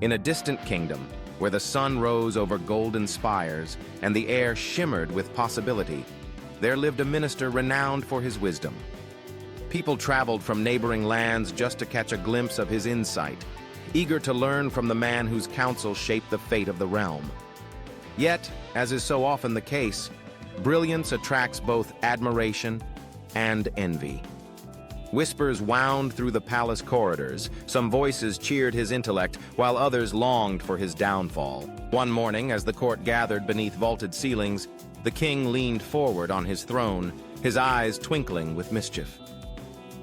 In a distant kingdom, where the sun rose over golden spires and the air shimmered with possibility, there lived a minister renowned for his wisdom. People traveled from neighboring lands just to catch a glimpse of his insight, eager to learn from the man whose counsel shaped the fate of the realm. Yet, as is so often the case, brilliance attracts both admiration and envy. Whispers wound through the palace corridors. Some voices cheered his intellect, while others longed for his downfall. One morning, as the court gathered beneath vaulted ceilings, the king leaned forward on his throne, his eyes twinkling with mischief.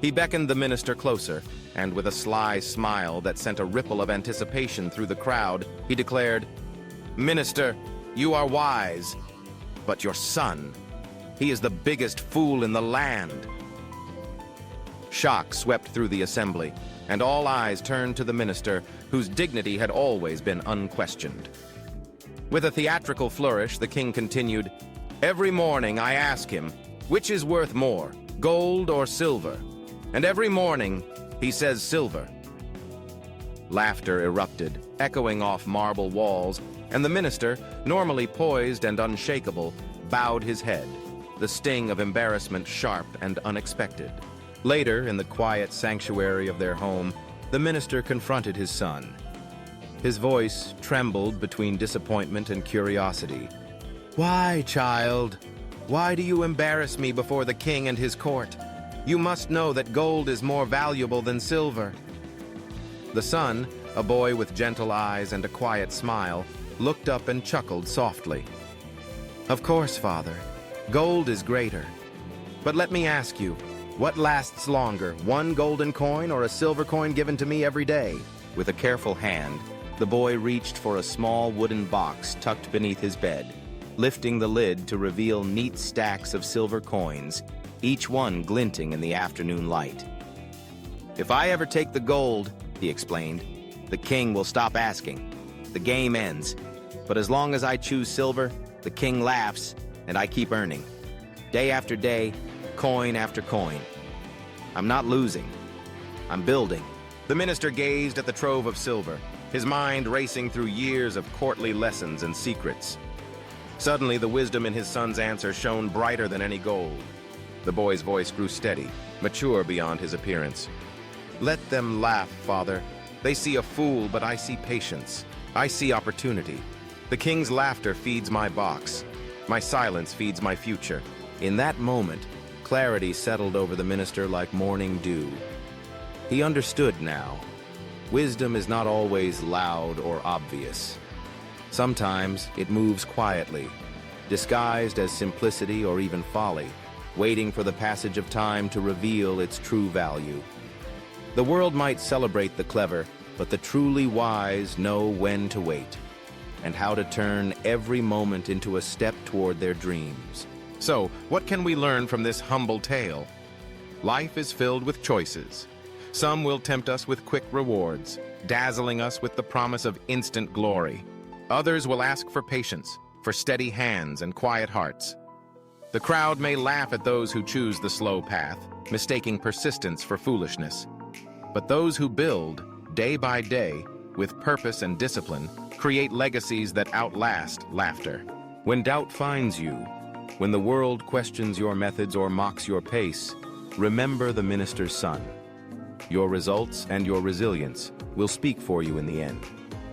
He beckoned the minister closer, and with a sly smile that sent a ripple of anticipation through the crowd, he declared, "Minister, you are wise, but your son, he is the biggest fool in the land." Shock swept through the assembly, and all eyes turned to the minister, whose dignity had always been unquestioned. With a theatrical flourish, the king continued, "Every morning I ask him, which is worth more, gold or silver? And every morning he says silver." Laughter erupted, echoing off marble walls, and the minister, normally poised and unshakable, bowed his head, the sting of embarrassment sharp and unexpected. Later, in the quiet sanctuary of their home, the minister confronted his son. His voice trembled between disappointment and curiosity. "Why, child? Why do you embarrass me before the king and his court? You must know that gold is more valuable than silver." The son, a boy with gentle eyes and a quiet smile, looked up and chuckled softly. "Of course, father, gold is greater. But let me ask you, what lasts longer, one golden coin or a silver coin given to me every day?" With a careful hand, the boy reached for a small wooden box tucked beneath his bed, lifting the lid to reveal neat stacks of silver coins, each one glinting in the afternoon light. "If I ever take the gold," he explained, "the king will stop asking. The game ends. But as long as I choose silver, the king laughs, and I keep earning. Day after day, coin after coin. I'm not losing. I'm building." The minister gazed at the trove of silver, his mind racing through years of courtly lessons and secrets. Suddenly, the wisdom in his son's answer shone brighter than any gold. The boy's voice grew steady, mature beyond his appearance. "Let them laugh, father. They see a fool, but I see patience. I see opportunity. The king's laughter feeds my box. My silence feeds my future." In that moment, clarity settled over the minister like morning dew. He understood now. Wisdom is not always loud or obvious. Sometimes it moves quietly, disguised as simplicity or even folly, waiting for the passage of time to reveal its true value. The world might celebrate the clever, but the truly wise know when to wait, and how to turn every moment into a step toward their dreams. So, what can we learn from this humble tale? Life is filled with choices. Some will tempt us with quick rewards, dazzling us with the promise of instant glory. Others will ask for patience, for steady hands and quiet hearts. The crowd may laugh at those who choose the slow path, mistaking persistence for foolishness. But those who build, day by day, with purpose and discipline, create legacies that outlast laughter. When doubt finds you, when the world questions your methods or mocks your pace, remember the minister's son. Your results and your resilience will speak for you in the end.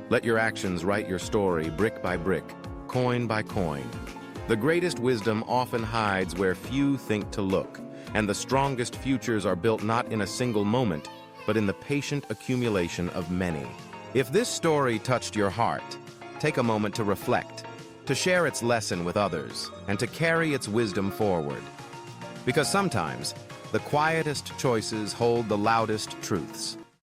Let your actions write your story brick by brick, coin by coin. The greatest wisdom often hides where few think to look, and the strongest futures are built not in a single moment, but in the patient accumulation of many. If this story touched your heart, take a moment to reflect, to share its lesson with others, and to carry its wisdom forward. Because sometimes, the quietest choices hold the loudest truths.